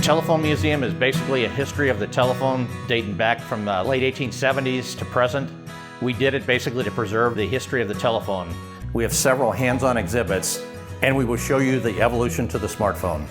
Telephone Museum is basically a history of the telephone dating back from the late 1870s to present. We did it basically to preserve the history of the telephone. We have several hands-on exhibits, and we will show you the evolution to the smartphone.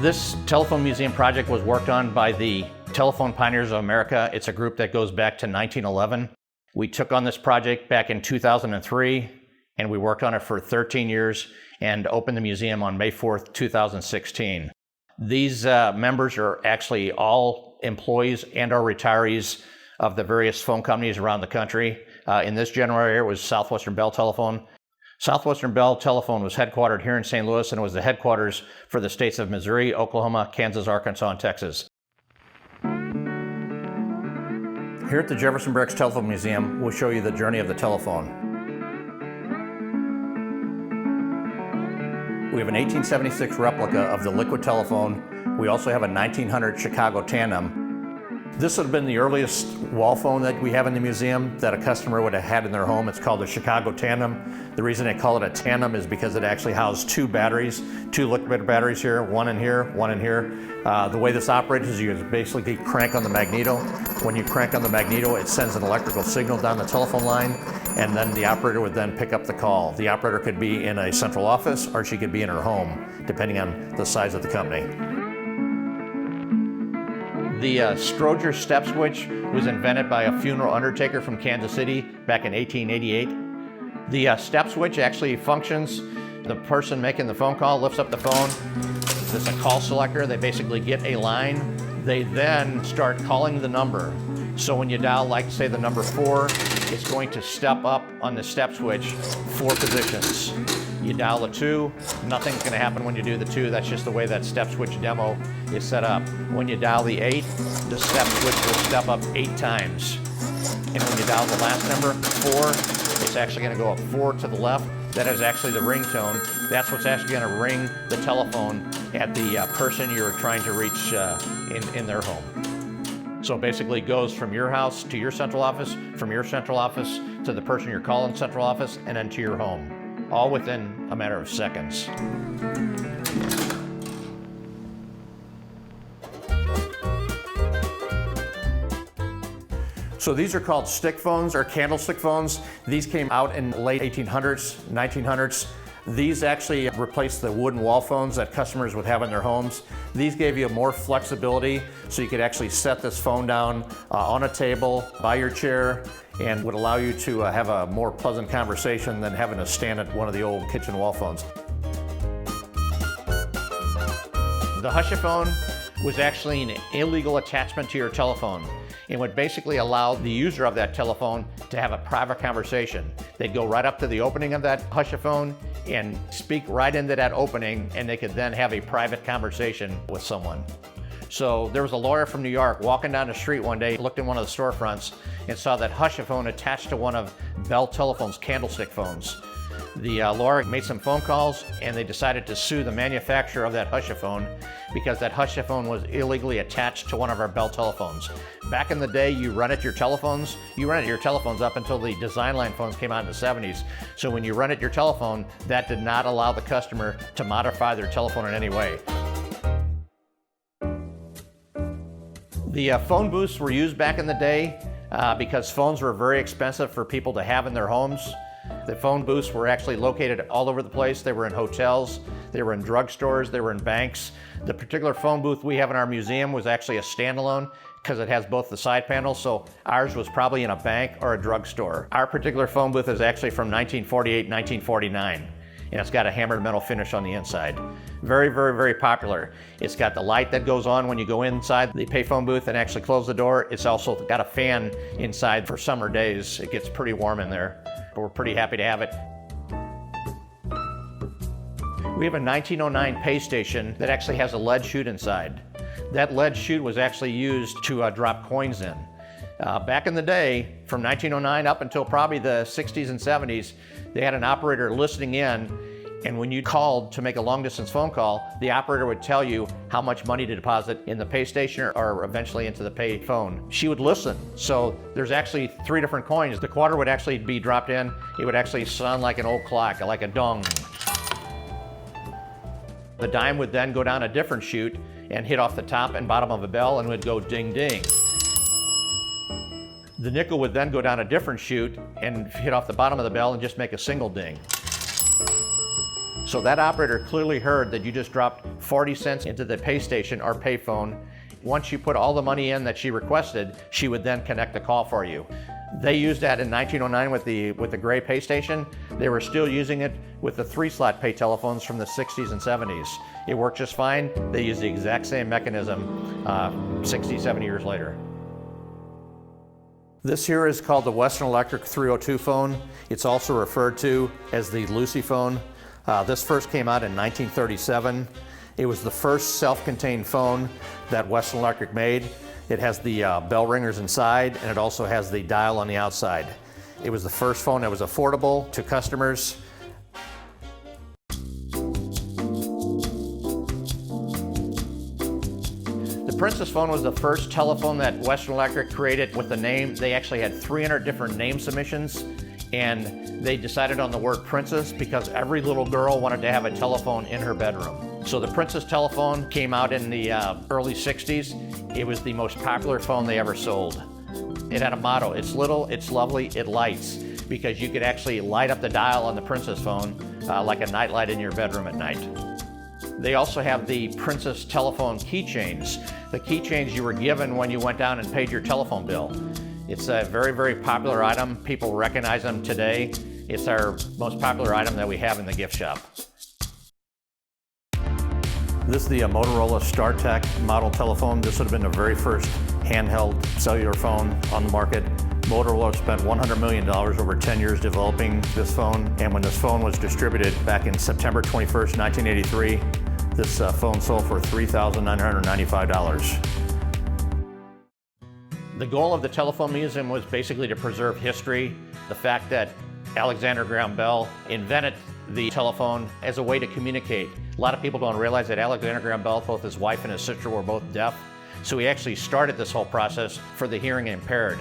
This Telephone Museum project was worked on by the Telephone Pioneers of America. It's a group that goes back to 1911. We took on this project back in 2003, and we worked on it for 13 years and opened the museum on May 4th, 2016. These members are actually all employees and/or retirees of the various phone companies around the country. In this general area, it was Southwestern Bell Telephone. Southwestern Bell Telephone was headquartered here in St. Louis, and it was the headquarters for the states of Missouri, Oklahoma, Kansas, Arkansas, and Texas. Here at the Jefferson Barracks Telephone Museum, we'll show you the journey of the telephone. We have an 1876 replica of the liquid telephone. We also have a 1900 Chicago Tandem. This would have been the earliest wall phone that we have in the museum that a customer would have had in their home. It's called the Chicago Tandem. The reason they call it a tandem is because it actually housed two batteries, two liquid batteries here, one in here, one in here. The way this operates is you basically crank on the magneto. When you crank on the magneto, it sends an electrical signal down the telephone line, and then the operator would then pick up the call. The operator could be in a central office, or she could be in her home, depending on the size of the company. The Stroger step switch was invented by a funeral undertaker from Kansas City back in 1888. The step switch actually functions. The person making the phone call lifts up the phone. There's a call selector. They basically get a line. They then start calling the number. So when you dial, like say the number 4, it's going to step up on the step switch 4 positions. You dial the 2, nothing's going to happen when you do the 2. That's just the way that step switch demo is set up. When you dial the 8, the step switch will step up 8 times. And when you dial the last number, 4, it's actually going to go up 4 to the left. That is actually the ringtone. That's what's actually going to ring the telephone at the person you're trying to reach in their home. So it basically goes from your house to your central office, from your central office to the person you're calling central office, and then to your home. All within a matter of seconds. So these are called stick phones or candlestick phones. These came out in the late 1800s, 1900s. These actually replaced the wooden wall phones that customers would have in their homes. These gave you more flexibility, so you could actually set this phone down on a table, by your chair, and would allow you to have a more pleasant conversation than having to stand at one of the old kitchen wall phones. The Hush-A-Phone was actually an illegal attachment to your telephone. It would basically allow the user of that telephone to have a private conversation. They'd go right up to the opening of that Hush-A-Phone and speak right into that opening, and they could then have a private conversation with someone. So there was a lawyer from New York walking down the street one day, looked in one of the storefronts, and saw that Hush-A-Phone attached to one of Bell Telephone's candlestick phones. The lawyer made some phone calls, and they decided to sue the manufacturer of that Hush-A-Phone because that Hush-A-Phone was illegally attached to one of our Bell telephones. Back in the day, you rented your telephones up until the design line phones came out in the 70s. So when you rented your telephone, that did not allow the customer to modify their telephone in any way. The phone booths were used back in the day because phones were very expensive for people to have in their homes. The phone booths were actually located all over the place. They were in hotels, they were in drugstores, they were in banks. The particular phone booth we have in our museum was actually a standalone because it has both the side panels, so ours was probably in a bank or a drugstore. Our particular phone booth is actually from 1948, 1949, and it's got a hammered metal finish on the inside. Very, very, very popular. It's got the light that goes on when you go inside the payphone booth and actually close the door. It's also got a fan inside for summer days. It gets pretty warm in there. But we're pretty happy to have it. We have a 1909 pay station that actually has a lead chute inside. That lead chute was actually used to drop coins in. Back in the day, from 1909 up until probably the 60s and 70s, they had an operator listening in, and when you called to make a long distance phone call, the operator would tell you how much money to deposit in the pay station or eventually into the pay phone. She would listen. So there's actually 3 different coins. The quarter would actually be dropped in. It would actually sound like an old clock, like a dong. The dime would then go down a different chute, and hit off the top and bottom of a bell and would go ding ding. The nickel would then go down a different chute and hit off the bottom of the bell and just make a single ding. So that operator clearly heard that you just dropped 40 cents into the pay station or pay phone. Once you put all the money in that she requested, she would then connect the call for you. They used that in 1909 with the gray pay station. They were still using it with the 3-slot pay telephones from the 60s and 70s. It worked just fine. They used the exact same mechanism 60, 70 years later. This here is called the Western Electric 302 phone. It's also referred to as the Lucy phone. This first came out in 1937. It was the first self-contained phone that Western Electric made. It has the bell ringers inside, and it also has the dial on the outside. It was the first phone that was affordable to customers. The Princess phone was the first telephone that Western Electric created with the name. They actually had 300 different name submissions, and they decided on the word Princess because every little girl wanted to have a telephone in her bedroom. So the Princess telephone came out in the early 60s. It was the most popular phone they ever sold. It had a motto: it's little, it's lovely, it lights, because you could actually light up the dial on the Princess phone like a nightlight in your bedroom at night. They also have the Princess telephone keychains. The keychains you were given when you went down and paid your telephone bill. It's a very, very popular item. People recognize them today. It's our most popular item that we have in the gift shop. This is the Motorola StarTech model telephone. This would have been the very first handheld cellular phone on the market. Motorola spent $100 million over 10 years developing this phone, and when this phone was distributed back in September 21st, 1983, this phone sold for $3,995. The goal of the Telephone Museum was basically to preserve history, the fact that Alexander Graham Bell invented the telephone as a way to communicate. A lot of people don't realize that Alexander Graham Bell, both his wife and his sister, were both deaf. So he actually started this whole process for the hearing impaired.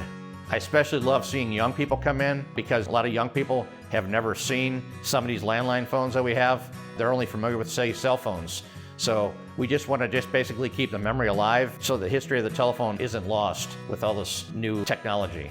I especially love seeing young people come in because a lot of young people have never seen some of these landline phones that we have. They're only familiar with, say, cell phones. So we just want to basically keep the memory alive so the history of the telephone isn't lost with all this new technology.